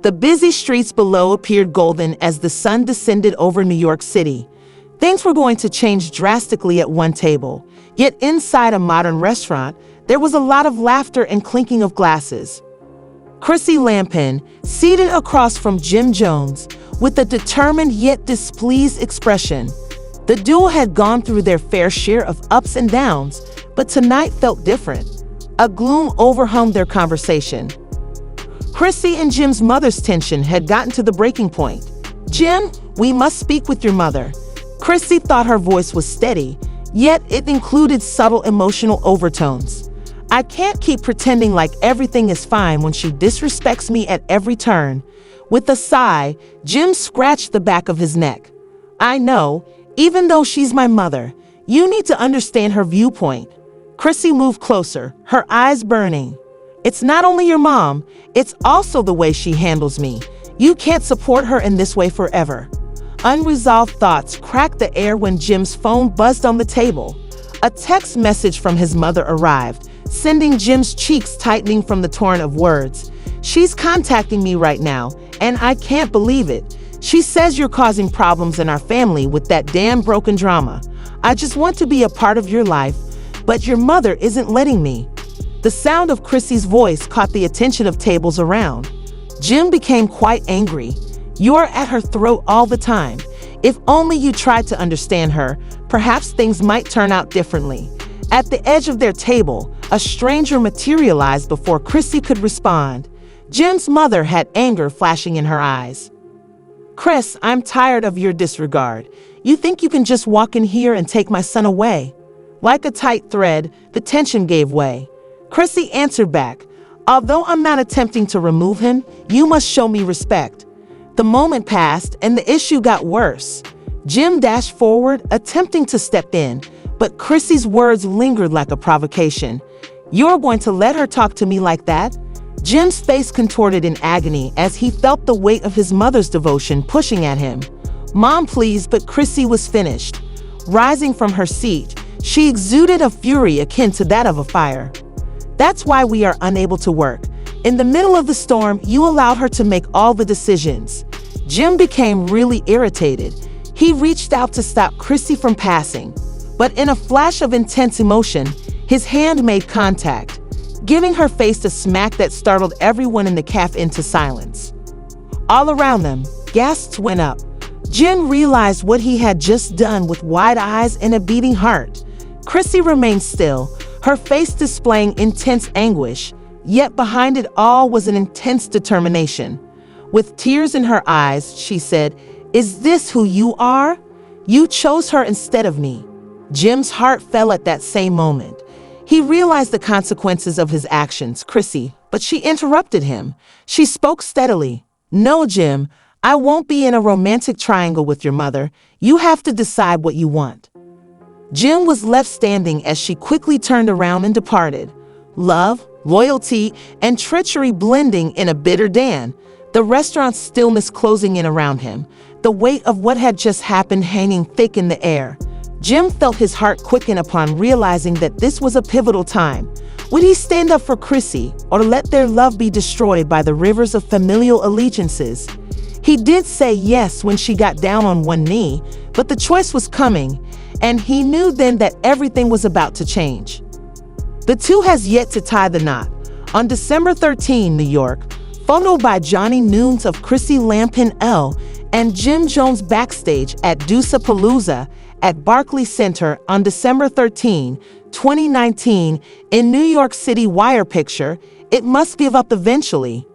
The busy streets below appeared golden as the sun descended over New York City. Things were going to change drastically at one table, yet inside a modern restaurant, there was a lot of laughter and clinking of glasses. Chrissy Lampkin, seated across from Jim Jones, with a determined yet displeased expression. The duo had gone through their fair share of ups and downs, but tonight felt different. A gloom overhung their conversation. Chrissy and Jim's mother's tension had gotten to the breaking point. "Jim, we must speak with your mother." Chrissy thought her voice was steady, yet it included subtle emotional overtones. "I can't keep pretending like everything is fine when she disrespects me at every turn." With a sigh, Jim scratched the back of his neck. "I know, even though she's my mother, you need to understand her viewpoint." Chrissy moved closer, her eyes burning. "It's not only your mom, it's also the way she handles me. You can't support her in this way forever." Unresolved thoughts cracked the air when Jim's phone buzzed on the table. A text message from his mother arrived, sending Jim's cheeks tightening from the torrent of words. "She's contacting me right now, and I can't believe it. She says you're causing problems in our family with that damn broken drama. I just want to be a part of your life, but your mother isn't letting me." The sound of Chrissy's voice caught the attention of tables around. Jim became quite angry. "You're at her throat all the time. If only you tried to understand her, perhaps things might turn out differently." At the edge of their table, a stranger materialized before Chrissy could respond. Jim's mother had anger flashing in her eyes. "Chris, I'm tired of your disregard. You think you can just walk in here and take my son away?" Like a tight thread, the tension gave way. Chrissy answered back, "Although I'm not attempting to remove him, you must show me respect." The moment passed and the issue got worse. Jim dashed forward, attempting to step in, but Chrissy's words lingered like a provocation. "You're going to let her talk to me like that?" Jim's face contorted in agony as he felt the weight of his mother's devotion pushing at him. "Mom, please," but Chrissy was finished. Rising from her seat, she exuded a fury akin to that of a fire. "That's why we are unable to work. In the middle of the storm, you allowed her to make all the decisions." Jim became really irritated. He reached out to stop Chrissy from passing, but in a flash of intense emotion, his hand made contact, giving her face a smack that startled everyone in the cafe into silence. All around them, gasps went up. Jim realized what he had just done with wide eyes and a beating heart. Chrissy remained still, her face displaying intense anguish, yet behind it all was an intense determination. With tears in her eyes, she said, "Is this who you are? You chose her instead of me." Jim's heart fell at that same moment. He realized the consequences of his actions, Chrissy, but she interrupted him. She spoke steadily. "No, Jim, I won't be in a romantic triangle with your mother. You have to decide what you want." Jim was left standing as she quickly turned around and departed. Love, loyalty, and treachery blending in a bitter dance. The restaurant's stillness closing in around him, the weight of what had just happened hanging thick in the air. Jim felt his heart quicken upon realizing that this was a pivotal time. Would he stand up for Chrissy or let their love be destroyed by the rivers of familial allegiances? He did say yes when she got down on one knee, but the choice was coming, and he knew then that everything was about to change. The two has yet to tie the knot. On December 13, New York, photo by Johnny Nunes of Chrissy Lampkin L. and Jim Jones backstage at Deucepalooza at Barclays Center on December 13, 2019, in New York City. Wire picture, "It must give up eventually."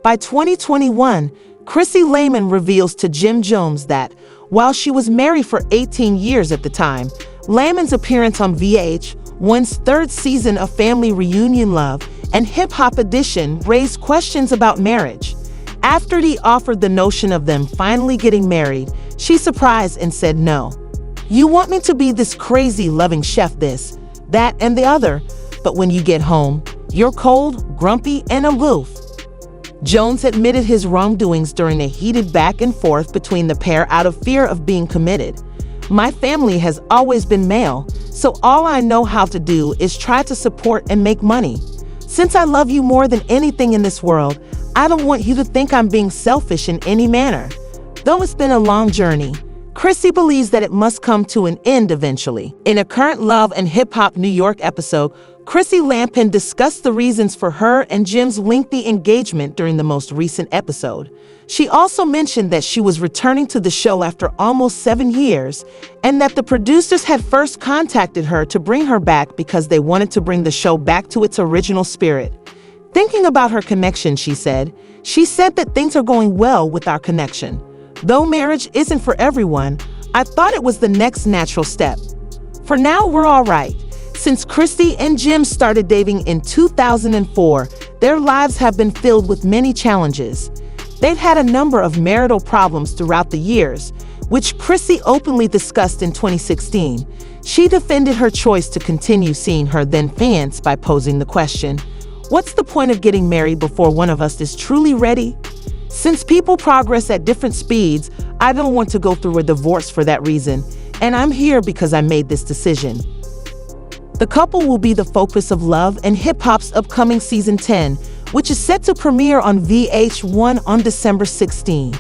By 2021, Chrissy Lampkin reveals to Jim Jones that, while she was married for 18 years at the time, Lampkin's appearance on VH1's third season of Family Reunion Love and Hip Hop Edition raised questions about marriage. After he offered the notion of them finally getting married, she surprised and said no. "You want me to be this crazy loving chef, this, that, and the other, but when you get home, you're cold, grumpy, and aloof." Jones admitted his wrongdoings during a heated back and forth between the pair out of fear of being committed. "My family has always been male, so all I know how to do is try to support and make money. Since I love you more than anything in this world, I don't want you to think I'm being selfish in any manner. Though it's been a long journey, Chrissy believes that it must come to an end eventually. In a current Love and Hip Hop New York episode, Chrissy Lampkin discussed the reasons for her and Jim's lengthy engagement during the most recent episode. She also mentioned that she was returning to the show after almost 7 years, and that the producers had first contacted her to bring her back because they wanted to bring the show back to its original spirit. Thinking about her connection, she said that things are going well with our connection. Though marriage isn't for everyone, I thought it was the next natural step. For now, we're all right. Since Chrissy and Jim started dating in 2004, their lives have been filled with many challenges. They've had a number of marital problems throughout the years, which Chrissy openly discussed in 2016. She defended her choice to continue seeing her then fans by posing the question, "What's the point of getting married before one of us is truly ready? Since people progress at different speeds, I don't want to go through a divorce for that reason, and I'm here because I made this decision." The couple will be the focus of Love and Hip Hop's upcoming season 10, which is set to premiere on VH1 on December 16.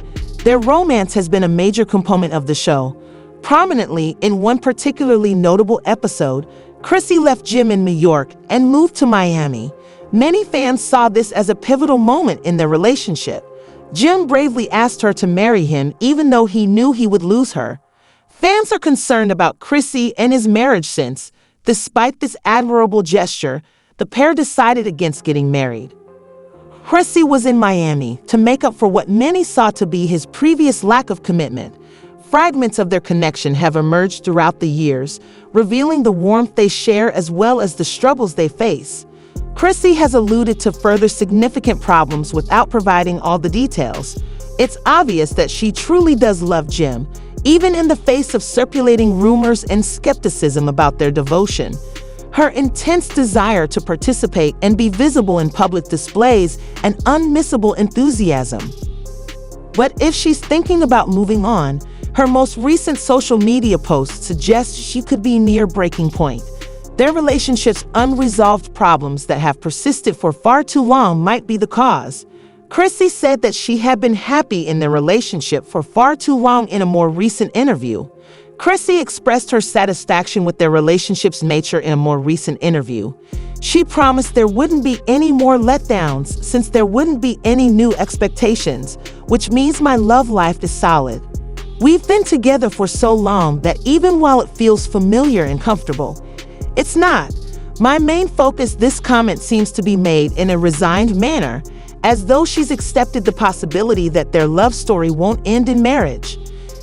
Their romance has been a major component of the show. Prominently, in one particularly notable episode, Chrissy left Jim in New York and moved to Miami. Many fans saw this as a pivotal moment in their relationship. Jim bravely asked her to marry him even though he knew he would lose her. Fans are concerned about Chrissy and his marriage since, despite this admirable gesture, the pair decided against getting married. Chrissy was in Miami to make up for what many saw to be his previous lack of commitment. Fragments of their connection have emerged throughout the years, revealing the warmth they share as well as the struggles they face. Chrissy has alluded to further significant problems without providing all the details. It's obvious that she truly does love Jim, even in the face of circulating rumors and skepticism about their devotion. Her intense desire to participate and be visible in public displays an unmissable enthusiasm. But if she's thinking about moving on, her most recent social media post suggests she could be near breaking point. Their relationship's unresolved problems that have persisted for far too long might be the cause. Chrissy said that she had been happy in their relationship for far too long in a more recent interview. Chrissy expressed her satisfaction with their relationship's nature in a more recent interview. She promised there wouldn't be any more letdowns since there wouldn't be any new expectations, which means my love life is solid. We've been together for so long that even while it feels familiar and comfortable, it's not. My main focus. This comment seems to be made in a resigned manner, as though she's accepted the possibility that their love story won't end in marriage.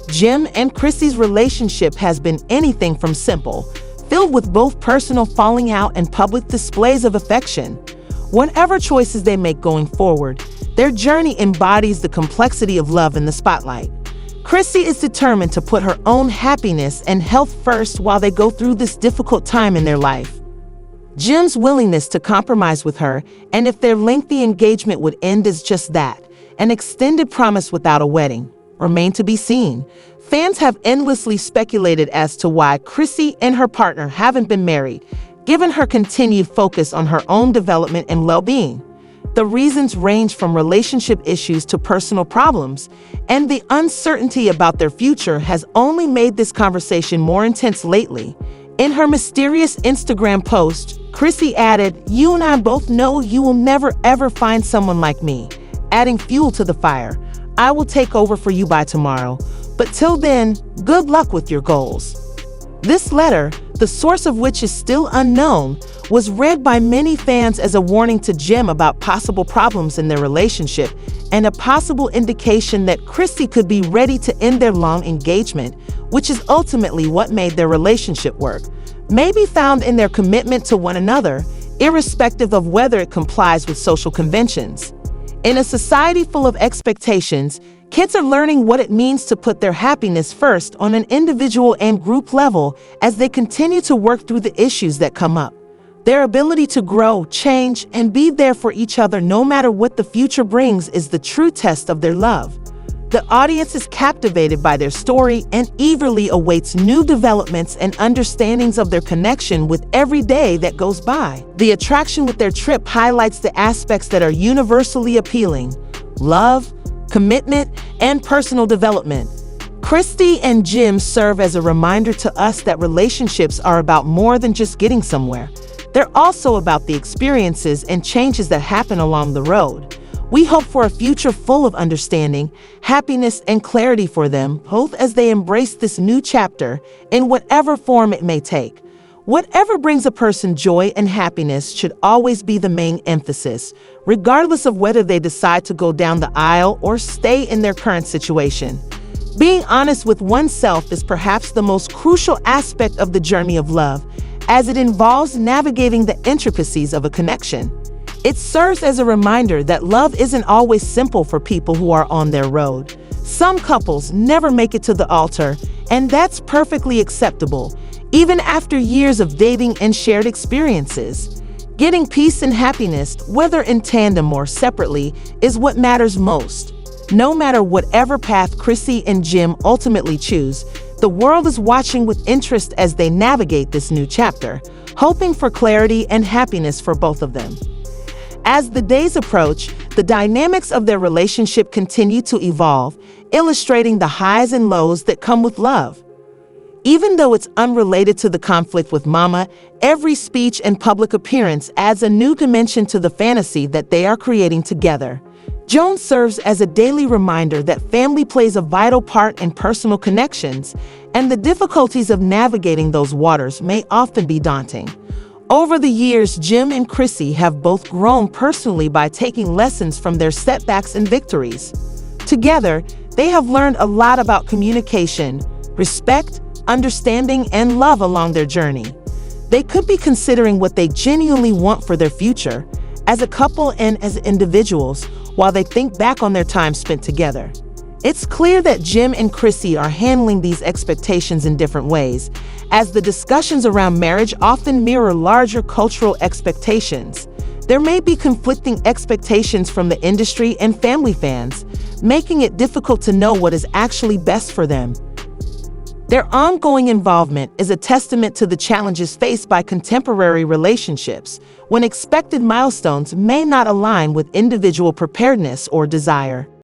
Jim and Chrissy's relationship has been anything from simple, filled with both personal falling out and public displays of affection. Whatever choices they make going forward, their journey embodies the complexity of love in the spotlight. Chrissy is determined to put her own happiness and health first while they go through this difficult time in their life. Jim's willingness to compromise with her, and if their lengthy engagement would end as just that, an extended promise without a wedding, remain to be seen. Fans have endlessly speculated as to why Chrissy and her partner haven't been married, given her continued focus on her own development and well-being. The reasons range from relationship issues to personal problems, and the uncertainty about their future has only made this conversation more intense lately. In her mysterious Instagram post, Chrissy added, "You and I both know you will never ever find someone like me," adding fuel to the fire. "I will take over for you by tomorrow, but till then, good luck with your goals." This letter, the source of which is still unknown, was read by many fans as a warning to Jim about possible problems in their relationship and a possible indication that Chrissy could be ready to end their long engagement, which is ultimately what made their relationship work, may be found in their commitment to one another, irrespective of whether it complies with social conventions. In a society full of expectations, kids are learning what it means to put their happiness first on an individual and group level as they continue to work through the issues that come up. Their ability to grow, change, and be there for each other no matter what the future brings is the true test of their love. The audience is captivated by their story and eagerly awaits new developments and understandings of their connection with every day that goes by. The attraction with their trip highlights the aspects that are universally appealing: love, commitment, and personal development. Chrissy and Jim serve as a reminder to us that relationships are about more than just getting somewhere. They're also about the experiences and changes that happen along the road. We hope for a future full of understanding, happiness, and clarity for them, both as they embrace this new chapter in whatever form it may take. Whatever brings a person joy and happiness should always be the main emphasis, regardless of whether they decide to go down the aisle or stay in their current situation. Being honest with oneself is perhaps the most crucial aspect of the journey of love, as it involves navigating the intricacies of a connection. It serves as a reminder that love isn't always simple for people who are on their road. Some couples never make it to the altar, and that's perfectly acceptable, even after years of dating and shared experiences. Getting peace and happiness, whether in tandem or separately, is what matters most. No matter whatever path Chrissy and Jim ultimately choose, the world is watching with interest as they navigate this new chapter, hoping for clarity and happiness for both of them. As the days approach, the dynamics of their relationship continue to evolve, illustrating the highs and lows that come with love. Even though it's unrelated to the conflict with Mama, every speech and public appearance adds a new dimension to the fantasy that they are creating together. Jone serves as a daily reminder that family plays a vital part in personal connections, and the difficulties of navigating those waters may often be daunting. Over the years, Jim and Chrissy have both grown personally by taking lessons from their setbacks and victories. Together, they have learned a lot about communication, respect, understanding, and love along their journey. They could be considering what they genuinely want for their future, as a couple and as individuals, while they think back on their time spent together. It's clear that Jim and Chrissy are handling these expectations in different ways, as the discussions around marriage often mirror larger cultural expectations. There may be conflicting expectations from the industry and family fans, making it difficult to know what is actually best for them. Their ongoing involvement is a testament to the challenges faced by contemporary relationships, when expected milestones may not align with individual preparedness or desire.